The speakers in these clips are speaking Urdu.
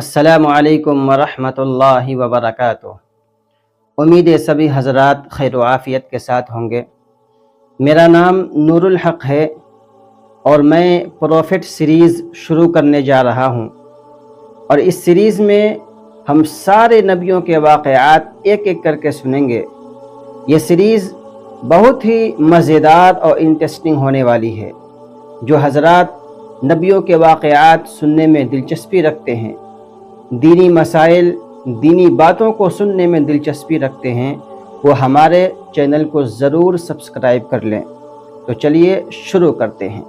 السلام علیکم ورحمۃ اللہ وبرکاتہ۔ امید ہے سبھی حضرات خیر و عافیت کے ساتھ ہوں گے۔ میرا نام نور الحق ہے اور میں پروفٹ سیریز شروع کرنے جا رہا ہوں، اور اس سیریز میں ہم سارے نبیوں کے واقعات ایک ایک کر کے سنیں گے۔ یہ سیریز بہت ہی مزیدار اور انٹرسٹنگ ہونے والی ہے۔ جو حضرات نبیوں کے واقعات سننے میں دلچسپی رکھتے ہیں، دینی مسائل، دینی باتوں کو سننے میں دلچسپی رکھتے ہیں، وہ ہمارے چینل کو ضرور سبسکرائب کر لیں۔ تو چلیے شروع کرتے ہیں۔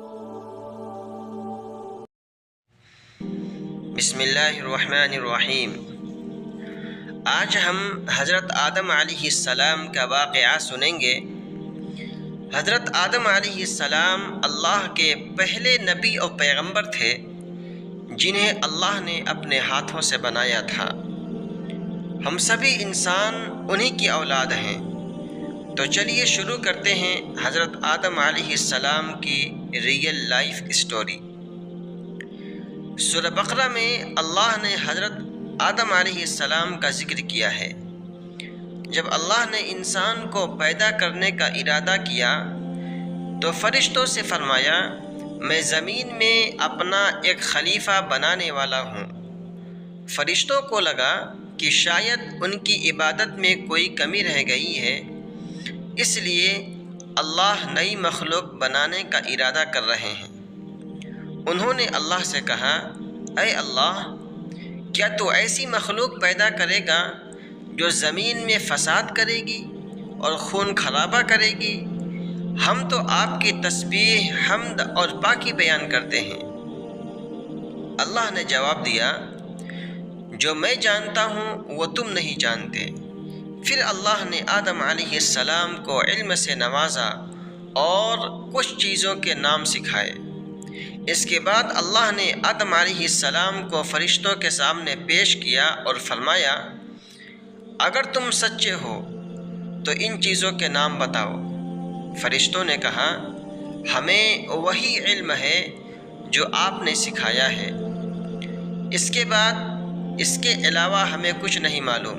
بسم اللہ الرحمن الرحیم۔ آج ہم حضرت آدم علیہ السلام کا واقعہ سنیں گے۔ حضرت آدم علیہ السلام اللہ کے پہلے نبی اور پیغمبر تھے جنہیں اللہ نے اپنے ہاتھوں سے بنایا تھا۔ ہم سبھی انسان انہی کی اولاد ہیں۔ تو چلیے شروع کرتے ہیں حضرت آدم علیہ السلام کی ریئل لائف اسٹوری۔ سورہ بقرہ میں اللہ نے حضرت آدم علیہ السلام کا ذکر کیا ہے۔ جب اللہ نے انسان کو پیدا کرنے کا ارادہ کیا تو فرشتوں سے فرمایا، میں زمین میں اپنا ایک خلیفہ بنانے والا ہوں۔ فرشتوں کو لگا کہ شاید ان کی عبادت میں کوئی کمی رہ گئی ہے، اس لیے اللہ نئی مخلوق بنانے کا ارادہ کر رہے ہیں۔ انہوں نے اللہ سے کہا، اے اللہ، کیا تو ایسی مخلوق پیدا کرے گا جو زمین میں فساد کرے گی اور خون خرابہ کرے گی؟ ہم تو آپ کی تسبیح، حمد اور پاکی بیان کرتے ہیں۔ اللہ نے جواب دیا، جو میں جانتا ہوں وہ تم نہیں جانتے۔ پھر اللہ نے آدم علیہ السلام کو علم سے نوازا اور کچھ چیزوں کے نام سکھائے۔ اس کے بعد اللہ نے آدم علیہ السلام کو فرشتوں کے سامنے پیش کیا اور فرمایا، اگر تم سچے ہو تو ان چیزوں کے نام بتاؤ۔ فرشتوں نے کہا، ہمیں وہی علم ہے جو آپ نے سکھایا ہے، اس کے بعد اس کے علاوہ ہمیں کچھ نہیں معلوم۔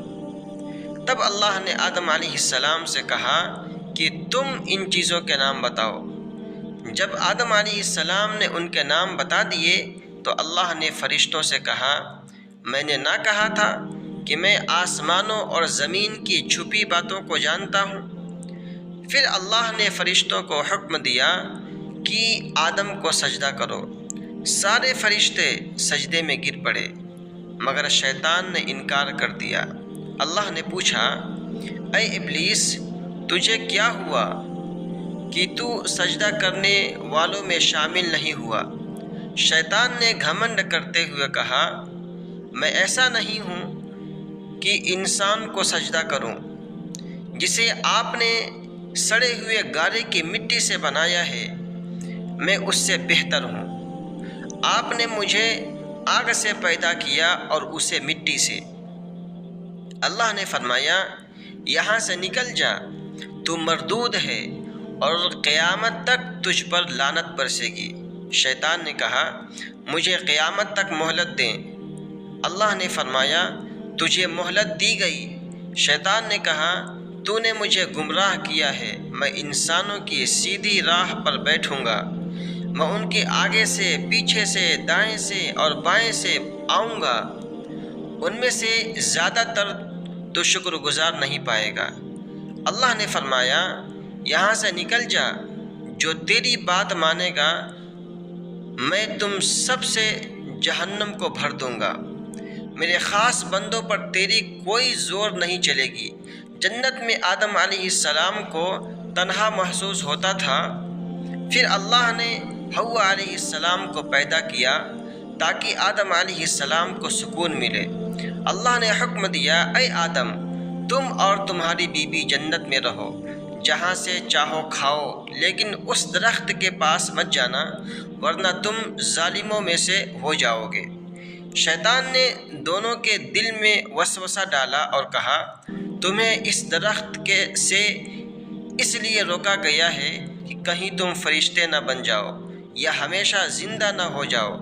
تب اللہ نے آدم علیہ السلام سے کہا کہ تم ان چیزوں کے نام بتاؤ۔ جب آدم علیہ السلام نے ان کے نام بتا دیے تو اللہ نے فرشتوں سے کہا، میں نے نہ کہا تھا کہ میں آسمانوں اور زمین کی چھپی باتوں کو جانتا ہوں؟ پھر اللہ نے فرشتوں کو حکم دیا کہ آدم کو سجدہ کرو۔ سارے فرشتے سجدے میں گر پڑے، مگر شیطان نے انکار کر دیا۔ اللہ نے پوچھا، اے ابلیس، تجھے کیا ہوا کہ تو سجدہ کرنے والوں میں شامل نہیں ہوا؟ شیطان نے گھمنڈ کرتے ہوئے کہا، میں ایسا نہیں ہوں کہ انسان کو سجدہ کروں، جسے آپ نے سڑے ہوئے گارے کی مٹی سے بنایا ہے، میں اس سے بہتر ہوں۔ آپ نے مجھے آگ سے پیدا کیا اور اسے مٹی سے۔ اللہ نے فرمایا، یہاں سے نکل جا، تو مردود ہے اور قیامت تک تجھ پر لعنت برسے گی۔ شیطان نے کہا، مجھے قیامت تک مہلت دیں۔ اللہ نے فرمایا، تجھے مہلت دی گئی۔ شیطان نے کہا، تو نے مجھے گمراہ کیا ہے، میں انسانوں کی سیدھی راہ پر بیٹھوں گا، میں ان کے آگے سے، پیچھے سے، دائیں سے اور بائیں سے آؤں گا، ان میں سے زیادہ تر تو شکر گزار نہیں پائے گا۔ اللہ نے فرمایا، یہاں سے نکل جا، جو تیری بات مانے گا میں تم سب سے جہنم کو بھر دوں گا۔ میرے خاص بندوں پر تیری کوئی زور نہیں چلے گی۔ جنت میں آدم علیہ السلام کو تنہا محسوس ہوتا تھا، پھر اللہ نے حوا علیہ السلام کو پیدا کیا تاکہ آدم علیہ السلام کو سکون ملے۔ اللہ نے حکم دیا، اے آدم، تم اور تمہاری بیوی جنت میں رہو، جہاں سے چاہو کھاؤ، لیکن اس درخت کے پاس مت جانا ورنہ تم ظالموں میں سے ہو جاؤ گے۔ شیطان نے دونوں کے دل میں وسوسہ ڈالا اور کہا، تمہیں اس درخت سے اس لیے روکا گیا ہے کہ کہیں تم فرشتے نہ بن جاؤ یا ہمیشہ زندہ نہ ہو جاؤ۔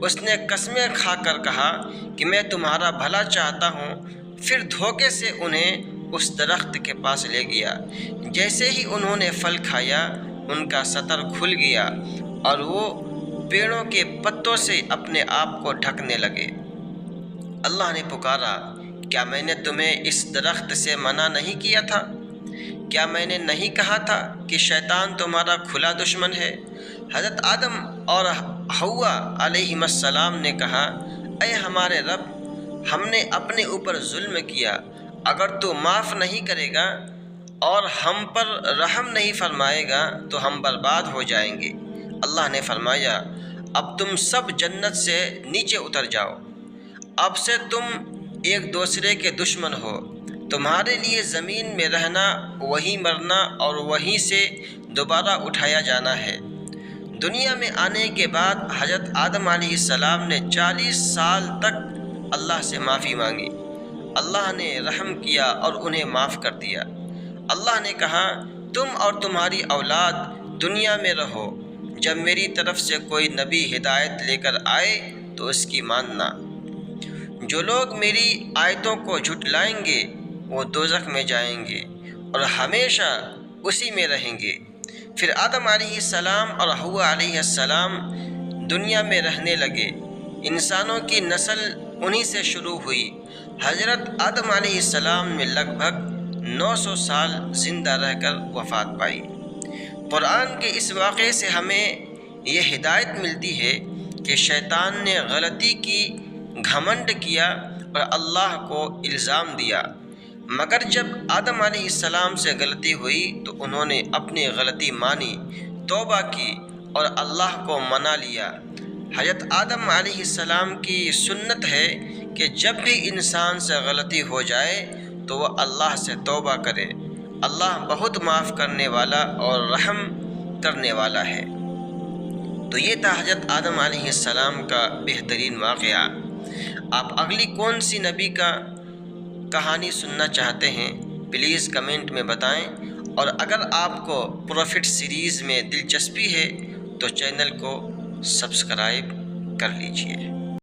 اس نے قسمیں کھا کر کہا کہ میں تمہارا بھلا چاہتا ہوں، پھر دھوکے سے انہیں اس درخت کے پاس لے گیا۔ جیسے ہی انہوں نے پھل کھایا ان کا سطر کھل گیا اور وہ پیڑوں کے پتوں سے اپنے آپ کو ڈھکنے لگے۔ اللہ نے پکارا، کیا میں نے تمہیں اس درخت سے منع نہیں کیا تھا؟ کیا میں نے نہیں کہا تھا کہ شیطان تمہارا کھلا دشمن ہے؟ حضرت آدم اور حوا علیہ السلام نے کہا، اے ہمارے رب، ہم نے اپنے اوپر ظلم کیا، اگر تو معاف نہیں کرے گا اور ہم پر رحم نہیں فرمائے گا تو ہم برباد ہو جائیں گے۔ اللہ نے فرمایا، اب تم سب جنت سے نیچے اتر جاؤ، اب سے تم ایک دوسرے کے دشمن ہو، تمہارے لیے زمین میں رہنا، وہیں مرنا اور وہیں سے دوبارہ اٹھایا جانا ہے۔ دنیا میں آنے کے بعد حضرت آدم علیہ السلام نے 40 سال تک اللہ سے معافی مانگی۔ اللہ نے رحم کیا اور انہیں معاف کر دیا۔ اللہ نے کہا، تم اور تمہاری اولاد دنیا میں رہو، جب میری طرف سے کوئی نبی ہدایت لے کر آئے تو اس کی ماننا۔ جو لوگ میری آیتوں کو جھٹلائیں گے وہ دوزخ میں جائیں گے اور ہمیشہ اسی میں رہیں گے۔ پھر آدم علیہ السلام اور حوا علیہ السلام دنیا میں رہنے لگے۔ انسانوں کی نسل انہی سے شروع ہوئی۔ حضرت آدم علیہ السلام نے لگ بھگ 900 سال زندہ رہ کر وفات پائی۔ قرآن کے اس واقعے سے ہمیں یہ ہدایت ملتی ہے کہ شیطان نے غلطی کی، گھمنڈ کیا اور اللہ کو الزام دیا، مگر جب آدم علیہ السلام سے غلطی ہوئی تو انہوں نے اپنی غلطی مانی، توبہ کی اور اللہ کو منا لیا۔ حضرت آدم علیہ السلام کی سنت ہے کہ جب بھی انسان سے غلطی ہو جائے تو وہ اللہ سے توبہ کرے۔ اللہ بہت معاف کرنے والا اور رحم کرنے والا ہے۔ تو یہ تھا حضرت آدم علیہ السلام کا بہترین واقعہ۔ آپ اگلی کون سی نبی کا کہانی سننا چاہتے ہیں پلیز کمنٹ میں بتائیں، اور اگر آپ کو پروفٹ سیریز میں دلچسپی ہے تو چینل کو سبسکرائب کر لیجئے۔